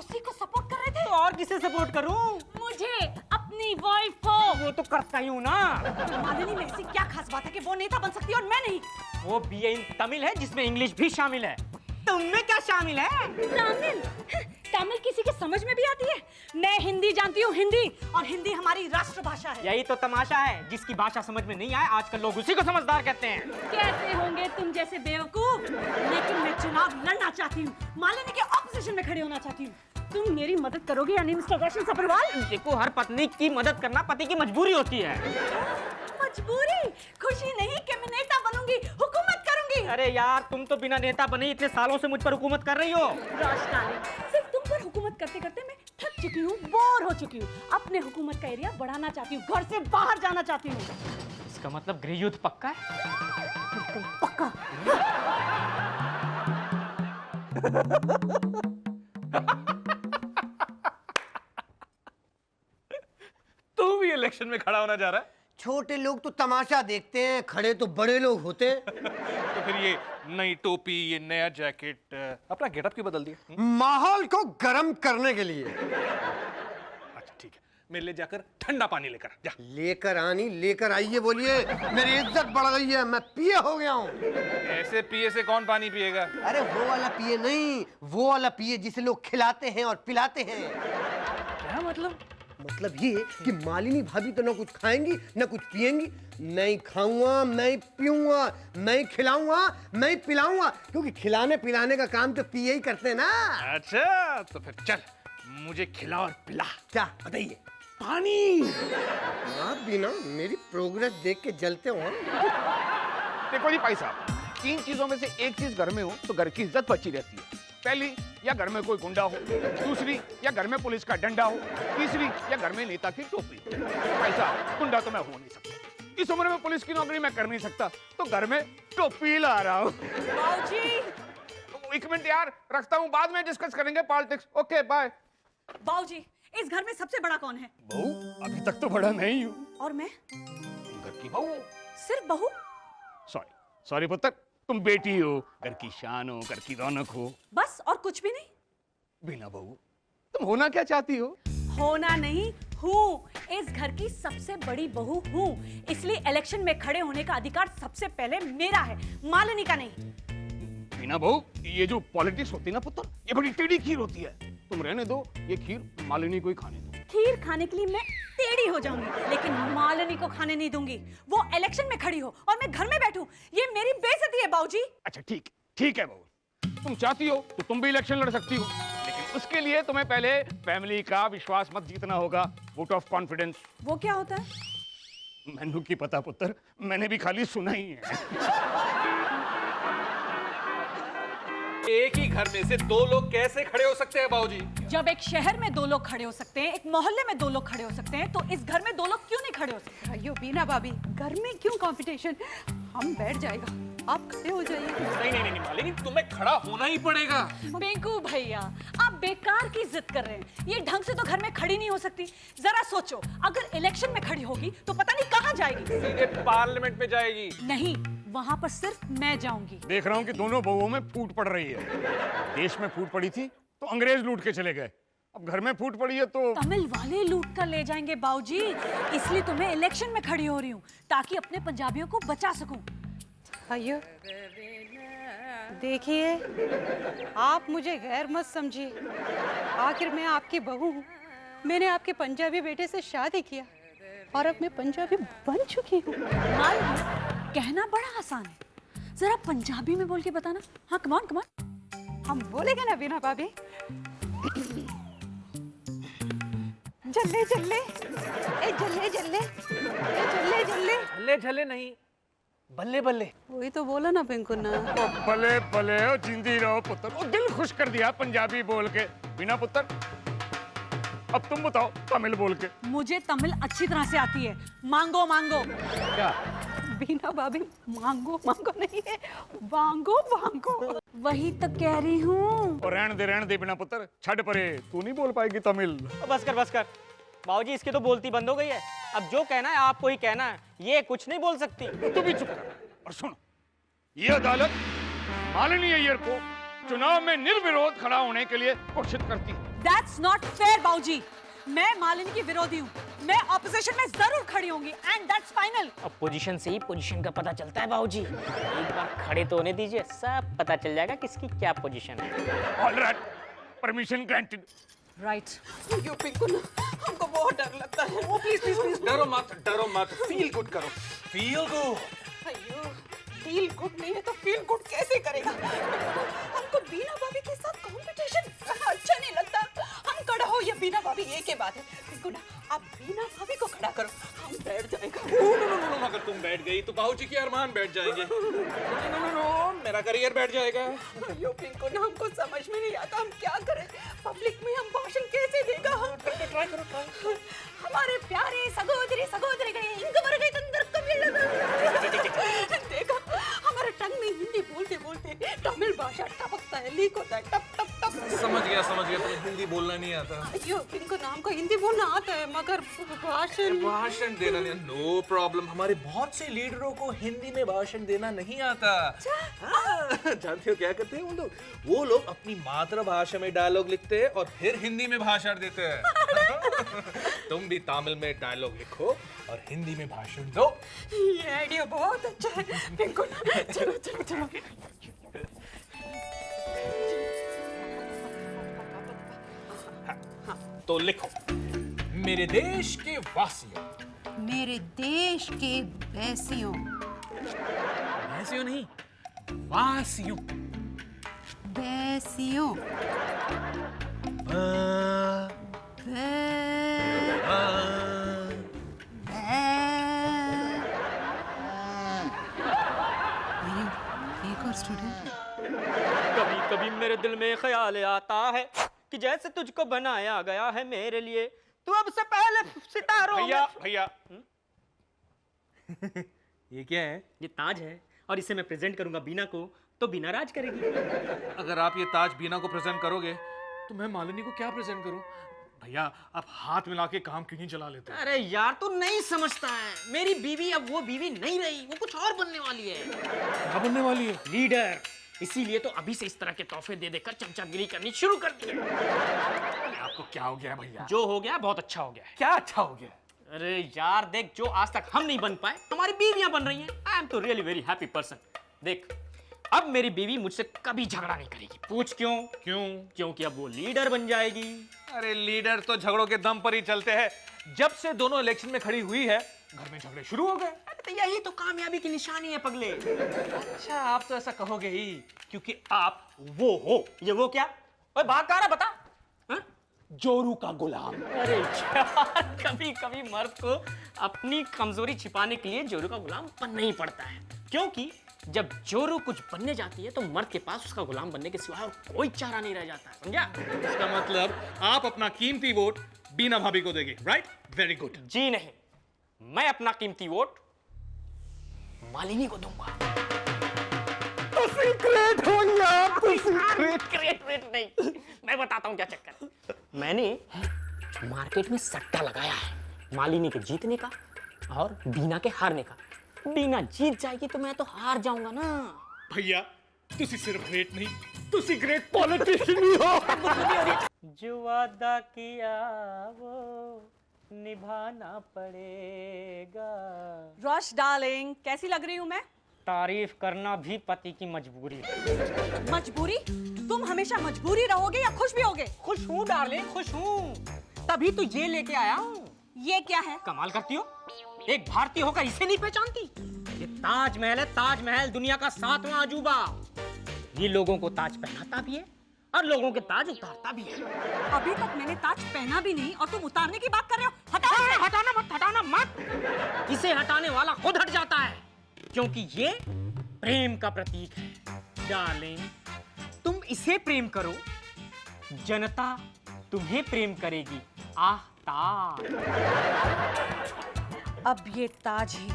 उसी को सपोर्ट कर रहे थे। तो और किसे सपोर्ट करूं? मुझे, अपनी वाइफ को। वो तो करता ही हूँ ना। मालिनी में ऐसी क्या खास बात है कि वो नेता बन सकती है और मैं नहीं? वो बीए इन तमिल है जिसमें इंग्लिश भी शामिल है। तुममें क्या शामिल है? तमिल किसी के समझ में भी आती है? मैं हिंदी जानती हूँ, हिंदी, और हिंदी हमारी राष्ट्रभाषा है। यही तो तमाशा है, जिसकी भाषा समझ में नहीं आए आजकल लोग उसी को समझदार कहते हैं। कैसे होंगे तुम जैसे बेवकूफ? लेकिन मैं चुनाव लड़ना चाहती हूँ, मालिनी के ऑपोजिशन में खड़े होना चाहती हूँ। तुम मेरी मदद करोगे या नहीं मिस्टर रोशन सपरवाल? देखो, हर पत्नी की मदद करना पति की मजबूरी होती है। मजबूरी? खुशी नहीं कि मैं नेता बनूंगी, हुकूमत करूंगी। अरे यार, तुम तो बिना नेता बने इतने सालों से मुझ पर हुकूमत कर रही हो। रोशनाली, सिर्फ तुम पर हुकूमत करते करते मैं थक चुकी हूँ, बोर हो चुकी हूँ। अपने हुकूमत का एरिया बढ़ाना चाहती हूँ, घर से बाहर जाना चाहती हूँ। इसका मतलब गृह युद्ध पक्का है? बिल्कुल पक्का। तू भी इलेक्शन में खड़ा होना जा रहा है? छोटे लोग तो तमाशा देखते हैं, खड़े तो बड़े लोग होते हैं। तो फिर ये नई टोपी, ये नया जैकेट, अपना गेटअप क्यों बदल दिया? माहौल को गर्म करने के लिए। अच्छा ठीक है, मेरे लिए जाकर ठंडा पानी लेकर जा। लेकर आइए बोलिए। मेरी इज्जत बढ़ गई है, मैं पिए हो गया हूँ। ऐसे पिए से कौन पानी पिएगा? अरे वो वाला पिए नहीं, वो वाला पिए जिसे लोग खिलाते हैं और पिलाते हैं। क्या मतलब? मतलब ये कि मालिनी भाभी तो ना कुछ खाएंगी ना कुछ पिएंगी। नहीं खाऊंगा, नहीं पीऊंगा, नहीं खिलाऊंगा, नहीं पिलाऊंगा, क्योंकि खिलाने पिलाने का काम तो पिए ही करते हैं ना। अच्छा तो फिर चल, मुझे खिला और पिला। क्या बताइए? पानी। आप भी ना मेरी प्रोग्रेस देख के जलते हो। देखो जी भाई साहब, 3 चीजों में से एक चीज घर में हो तो घर की इज्जत बची रहती है। पहली, या घर में कोई गुंडा हो। दूसरी, या घर में पुलिस का डंडा हो। तीसरी, या घर में नेता की टोपी। भाई साहब, गुंडा तो मैं हो नहीं सकता, इस उम्र में पुलिस की नौकरी मैं कर नहीं सकता, तो घर में टोपी ला रहा हूँ। एक मिनट यार, रखता हूँ, बाद में डिस्कस करेंगे पॉलिटिक्स। Okay bye. बाबूजी, इस घर में सबसे बड़ा कौन है? बहू, अभी तक तो बड़ा नहीं हूँ। और मैं? घर की बहू। सिर्फ बहू? सॉरी पुत्र, तुम बेटी हो, घर की शान हो, घर की रौनक हो। बस, और कुछ भी नहीं? बिना बहू तुम होना क्या चाहती हो? होना नहीं हूँ, इस घर की सबसे बड़ी बहू हूँ, इसलिए इलेक्शन में खड़े होने का अधिकार सबसे पहले मेरा है, मालिनी का नहीं। बिना बहू, ये जो पॉलिटिक्स होती है ना पुत्र, ये बड़ी टेढ़ी खीर होती है। तुम रहने दो, ये खीर मालिनी को ही खाने दो। खीर खाने के लिए मैं टेढ़ी हो जाऊंगी, लेकिन मालिनी को खाने नहीं दूंगी। वो इलेक्शन में खड़ी हो और मैं घर में बैठूं, ये मेरी बेइज्जती है बाबूजी। अच्छा ठीक है बहू, तुम चाहती हो तो तुम भी इलेक्शन लड़ सकती हो, लेकिन उसके लिए तुम्हें पहले फैमिली का विश्वास मत जीतना होगा, वोट ऑफ कॉन्फिडेंस। वो क्या होता है? मैनू की पता पुत्र, मैंने भी खाली सुना ही है। एक ही घर में से दो लोग कैसे खड़े हो सकते हैं बाबूजी? जब एक शहर में दो लोग खड़े हो सकते हैं, एक मोहल्ले में दो लोग खड़े हो सकते हैं, तो इस घर में दो लोग क्यों नहीं खड़े हो सकते? अयो बीना भाभी, घर में क्यों कंपटीशन? हम बैठ जाएगा, आप खड़े हो जाइए। नहीं मालिनी, तुम्हें खड़ा होना ही पड़ेगा। पिंकू भैया, आप बेकार की जिद कर रहे हैं। ये ढंग से तो घर में खड़ी नहीं हो सकती। जरा सोचो, अगर इलेक्शन में खड़ी होगी तो पता नहीं कहाँ जाएगी। सीधे पार्लियामेंट में जाएगी। नहीं, वहाँ पर सिर्फ मैं जाऊंगी। देख रहा हूँ कि दोनों बहुओं में फूट पड़ रही है। देश में फूट पड़ी थी तो अंग्रेज लूट के चले गए, अब घर में फूट पड़ी है तो तमिल वाले लूट कर ले जाएंगे बाबूजी। इसलिए तो मैं इलेक्शन में खड़ी हो रही हूँ, ताकि अपने पंजाबियों को बचा सकूं। अयो देखिए, आप मुझे गैर मत समझिए। आखिर मैं आपकी बहू हूँ। मैंने आपके पंजाबी बेटे से शादी किया और अब मैं पंजाबी बन चुकी हूँ। कहना बड़ा आसान है, जरा पंजाबी में बोल के बताना। हाँ, कमान कमान। हम बोलेंगे ना बीना भाभी। जल्ले जल्ले, ए जल्ले जल्ले, ए जल्ले जल्ले। झल्ले झल्ले नहीं, बल्ले बल्ले। वही तो बोला ना पिंकू ना। भले भले ओ जिंदी रहो पुत्र, ओ दिल खुश कर दिया पंजाबी बोल के। बिना पुत्र, अब तुम बताओ तमिल बोल के। मुझे तमिल अच्छी तरह से आती है। मांगो मांगो। क्या? बीना भाभी, मांगो मांगो नहीं है, वांगो वांगो। वही तो कह रही हूँ। और रहने दे बिना पुत्र, छड़ परे, तू नहीं बोल पाएगी तमिल। बस कर बाबूजी, इसकी तो बोलती बंद हो गई है। अब जो कहना है आपको ही कहना है, ये कुछ नहीं बोल सकती। तू भी चुप कर और सुन, ये अदालत मालिनी अय्यर को चुनाव में निर्विरोध खड़ा होने के लिए घोषित करती है। That's not fair बाबूजी। मैं मालिनी की विरोधी हूँ। मैं ऑपोजिशन में जरूर खड़ी होंगी एंड दैट्स फाइनल। अब पोजीशन से ही पोजीशन का पता चलता है बाबूजी। एक बार खड़े तो होने दीजिए, सब पता चल जाएगा किसकी क्या पोजीशन है। All right, permission granted. Right. यो पिंकू ना, हमको बहुत डर लगता है। ओ प्लीज डरो मत, फील गुड करो, फील गुड। अयो, फील गुड नहीं है तो फील गुड कैसे करेगा? हमको बीना भाभी के साथ कंपटीशन अच्छा नहीं लगता। हम खड़ा हो या बीना भाभी, एक ही बात है। पिंकू ना, आप बीना भाभी को खड़ा करो, हम बैठ जाएगा। नो, अगर तुम बैठ गई तो बाबूजी के अरमान बैठ जाएंगे। नो, मेरा करियर बैठ जाएगा। अयो पिंकू ना, हमको समझ में नहीं आता हम क्या करें। पब्लिक में हम भाषण कैसे देगा? ट्राई करो। हमारे प्यारे सगोदरी गए इंग मर गई तंदर कभी लगा। देखो, हमारे टंग में हिंदी बोलते बोलते तमिल भाषा टपकता है, लीक होता है, टप टप टप। समझ गया, तुम्हें हिंदी बोलना नहीं आता। अयो पिंकू, नाम को हिंदी बोलना आता है मगर भाषण देना नहीं। नो प्रॉब्लम, हमारे बहुत से लीडरों को हिंदी में भाषण देना नहीं आता। जानते हो क्या करते हैं वो लोग अपनी मातृभाषा में डायलॉग लिखते हैं और फिर हिंदी में भाषण देते हैं। तुम भी तमिल में डायलॉग लिखो और हिंदी में भाषण दो। ये आइडिया बहुत अच्छा है पिंकू। चलो चलो चलो। तो लिखो, मेरे देश के वासियों। मेरे देश के वैसियों। वैसियों नहीं, वासियों। वैसियों। एक और स्टूडेंट। कभी कभी मेरे दिल में ख्याल आता है कि जैसे तुझको बनाया गया है मेरे लिए, तू अब से पहले सितारों में। भैया ये क्या है? ये ताज है और इसे मैं प्रेजेंट करूंगा बीना को, तो बीना राज करेगी। अगर आप ये ताज बीना को प्रेजेंट करोगे तो मैं मालिनी को क्या प्रेजेंट करूं? भैया आप हाथ मिला के काम क्यों नहीं चला लेते? अरे यार, तू नहीं समझता है। मेरी बीवी अब वो बीवी नहीं रही, वो कुछ और बनने वाली है। क्या बनने वाली है? लीडर। इसीलिए तो अभी से इस तरह के तोहफे दे देकर चमचागिरी करनी शुरू कर दी। आपको क्या हो गया भैया? जो हो गया बहुत अच्छा हो गया। क्या अच्छा हो गया? अरे यार देख, जो आज तक हम नहीं बन पाए, हमारी बीवियां बन रही हैं। आई एम तो रियली वेरी हैप्पी पर्सन। देख, अब मेरी बीवी मुझसे कभी झगड़ा नहीं करेगी। पूछ क्यों? क्योंकि अब वो लीडर बन जाएगी। अरे लीडर तो झगड़ों के दम पर ही चलते हैं। जब से दोनों इलेक्शन में खड़ी हुई है घर में झगड़े शुरू हो गए। तो यही तो कामयाबी की निशानी है पगले। अच्छा आप तो ऐसा कहोगे ही क्योंकि आप वो हो। ये वो क्या? ओए बात कह रहा बता। हाँ? जोरू का गुलाम। अरे यार, कभी कभी मर्द को अपनी कमजोरी छिपाने के लिए जोरू का गुलाम बनना ही पड़ता है। क्योंकि जब जोरू कुछ बनने जाती है तो मर्द के पास उसका गुलाम बनने के सिवा और कोई चारा नहीं रह जाता। समझा? इसका मतलब आप अपना कीमती वोट बीना भाभी को देंगे, राइट? Very good. जी नहीं, मैं अपना कीमती वोट मालिनी को दूंगा। सीक्रेट हो गया, सीक्रेट नहीं, मैं बताता हूँ क्या चक्कर है। मैंने मार्केट में सट्टा लगाया है मालिनी के जीतने का और बीना के हारने का। बीना जीत जाएगी तो मैं तो हार जाऊंगा ना। भैया तुसी सिर्फ ग्रेट नहीं, तुसी ग्रेट पॉलिटिशियन भी हो। जो वादा किया वो निभाना पड़ेगा। रॉश डार्लिंग, कैसी लग रही हूँ मैं? तारीफ करना भी पति की मजबूरी है। मजबूरी? तुम हमेशा मजबूरी रहोगे या खुश भी होगे? खुश हूँ डार्लिंग, खुश हूँ। तभी तो ये लेके आया हूँ। ये क्या है? कमाल करती हो, एक भारतीय होकर इसे नहीं पहचानती? ये ताजमहल है, ताजमहल दुनिया का 7वां अजूबा। ये लोगों को ताज पहनाता भी है और लोगों के ताज उतारता भी है। अभी तक मैंने ताज पहना भी नहीं और तुम उतारने की बात कर रहे हो। हटाना मत। इसे हटाने वाला खुद हट जाता है, क्योंकि ये प्रेम का प्रतीक है। डार्लिंग, तुम इसे प्रेम करो, जनता तुम्हें प्रेम करेगी। आह ताज। अब ये ताज ही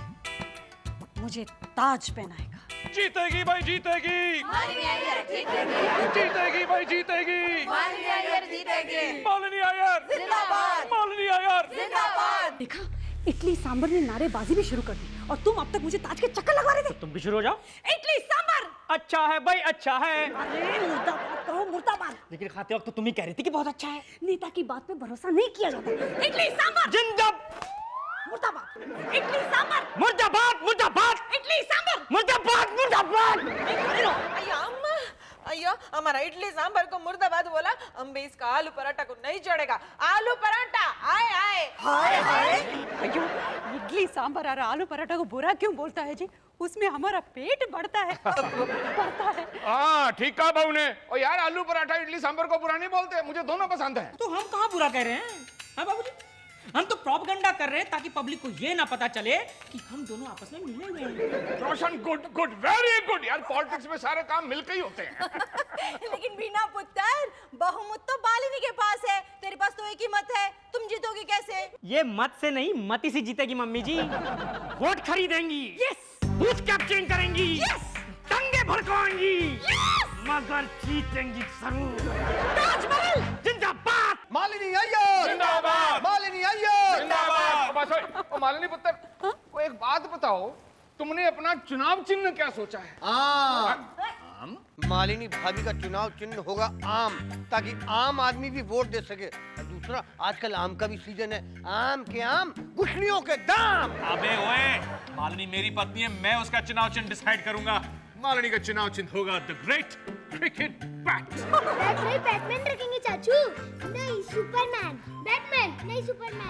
मुझे ताज पहनाएगा। जीतेगी भाई जीतेगी, जीतेगी भाई जीतेगी। मालिनी आयर जिंदाबाद, मालिनी आयर जिंदाबाद। देखा, इडली सांबर ने नारेबाजी भी शुरू कर दी और तुम अब तक मुझे ताज के चक्कर लगवा रहे थे। तुम भी शुरू हो जाओ। इडली सांबर अच्छा है भाई, अच्छा है। अरे मुर्दाबाद कहो, मुर्दाबाद। लेकिन खाते वक्त तो तुम ही कह रही थी कि बहुत अच्छा है। नेता की बात पे भरोसा नहीं किया जाता। इडली सांबर जिंदाबाद, मुर्दाबाद। इडली सांबर मुर्दाबाद, मुर्दाबाद। इडली सांबर मुर्दाबाद, मुर्दाबाद। अయ్యో हमारा इडली सांभर को मुर्दाबाद बोला। हम भी इसका आलू पराठा को नहीं चढ़ेगा। आलू पराठा आए आए हाय हाय। अयो, इडली सांबर और आलू पराठा को बुरा क्यों बोलता है जी? उसमें हमारा पेट बढ़ता है। बढ़ता है। हाँ ठीक कहा बहू ने। और यार आलू पराठा इडली सांभर को बुरा नहीं बोलते, मुझे दोनों पसंद है। तो हम कहाँ बुरा कह रहे हैं? हाँ बाबूजी, हम तो प्रोपेगेंडा कर रहे हैं ताकि पब्लिक को ये ना पता चले कि हम दोनों आपस में मिले हुए हैं। रोशन, गुड गुड, वेरी गुड। यार पॉलिटिक्स में सारे काम मिलकर ही होते हैं। लेकिन बिना पुत्र बहुमत तो मालिनी के पास है, तेरे पास तो एक ही मत है, तुम जीतोगे कैसे? ये मत से नहीं, मती से जीतेगी मम्मी जी। वोट खरीदेंगी, बूथ कैप्चरिंग करेंगी, दंगे भड़काएंगी, मगर जीतेंगी जरूर। ताजमहल जिंदाबाद। मालिनी अय्यर जिंदाबाद, मालिनी अय्यर जिंदाबाद। बस ओ मालिनी पुत्र, को एक बात बताओ, तुमने अपना चुनाव चिन्ह क्या सोचा है? आम। मालिनी भाभी का चुनाव चिन्ह होगा आम, ताकि आम आदमी भी वोट दे सके। और दूसरा, आजकल आम का भी सीजन है। आम के आम, गुठलियों के दाम। अबे ओए, मालिनी मेरी पत्नी है, मैं उसका चुनाव चिन्ह डिसाइड करूंगा। मालिनी का चुनाव चिन्ह होगा the great cricket bat. Batman रखेंगे चाचू। नहीं सुपरमैन। बैटमैन नहीं सुपरमैन।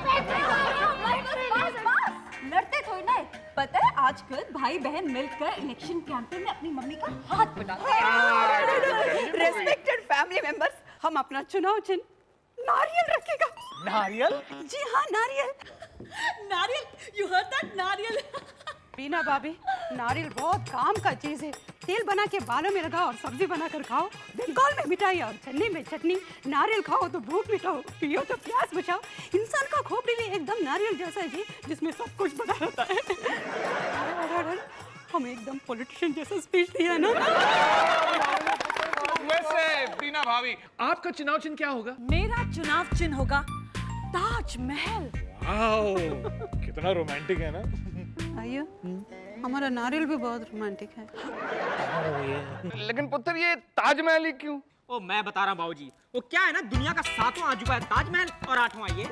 लड़ते थोड़ी ना, पता है आजकल भाई बहन मिलकर इलेक्शन कैंपेन में अपनी मम्मी का हाथ बनाते हैं। रेस्पेक्टेड फैमिली मेंबर्स, हम अपना चुनाव चिन्ह नारियल रखेगा। नारियल? जी हाँ, नारियल। नारियल, यू हर्ड दैट? नारियल। बीना भाभी, नारियल बहुत काम का चीज है। तेल बना के बालों में लगाओ और सब्जी बनाकर खाओ। बंगाल में मिठाई और चन्नी में चटनी। नारियल खाओ तो भूख मिटाओ, पियो तो प्यास बुझाओ। इंसान का खोपड़ी भी एकदम नारियल जैसा है जी, जिसमें सब कुछ बना रहता है। हम एकदम पॉलिटिशियन जैसा स्पीच दिया ना। वैसे बीना भाभी, आपका चुनाव चिन्ह क्या होगा? मेरा चुनाव चिन्ह होगा ताजमहल। वाओ, कितना रोमांटिक है ना। आइए, हमारा नारियल भी बहुत रोमांटिक है। लेकिन पुत्र ये ताजमहल ही क्यों? ओ मैं बता रहा हूँ बाबूजी, वो क्या है ना, दुनिया का 7वां अजूबा है ताजमहल और 8वां ये।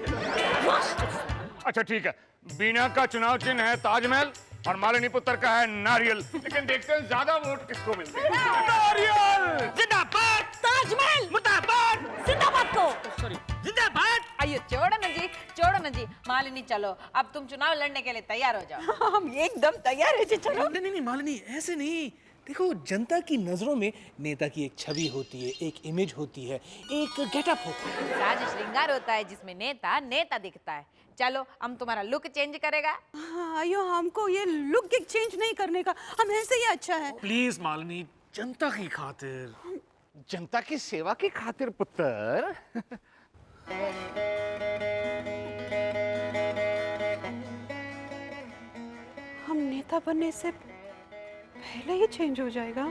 अच्छा ठीक है, बीना का चुनाव चिन्ह है ताजमहल और मालिनी पुत्र का है नारियल। लेकिन देखते हैं ज्यादा वोट किसको मिलते हैं। नारियल जिंदाबाद ताजमहल, मुर्दाबाद जिंदाबाद को सॉरी जिंदाबाद। अयो छोड़ो ना जी, मालिनी चलो अब तुम चुनाव लड़ने के लिए तैयार हो जाओ। हम एकदम तैयार है जी, चलो। नहीं नहीं मालिनी, ऐसे नहीं। देखो, जनता की नजरों में नेता की एक छवि होती है, एक इमेज होती है, एक गेटअप होता है। साज श्रृंगार होता है जिसमें नेता दिखता है। चलो हम तुम्हारा लुक चेंज करेगा। हाँ, अयो हमको ये लुक चेंज नहीं करने का, हम ऐसे ही अच्छा है। प्लीज मालिनी, जनता की खातिर। जनता की सेवा की खातिर पुत्र। हम नेता बनने से पहले ही चेंज हो जाएगा।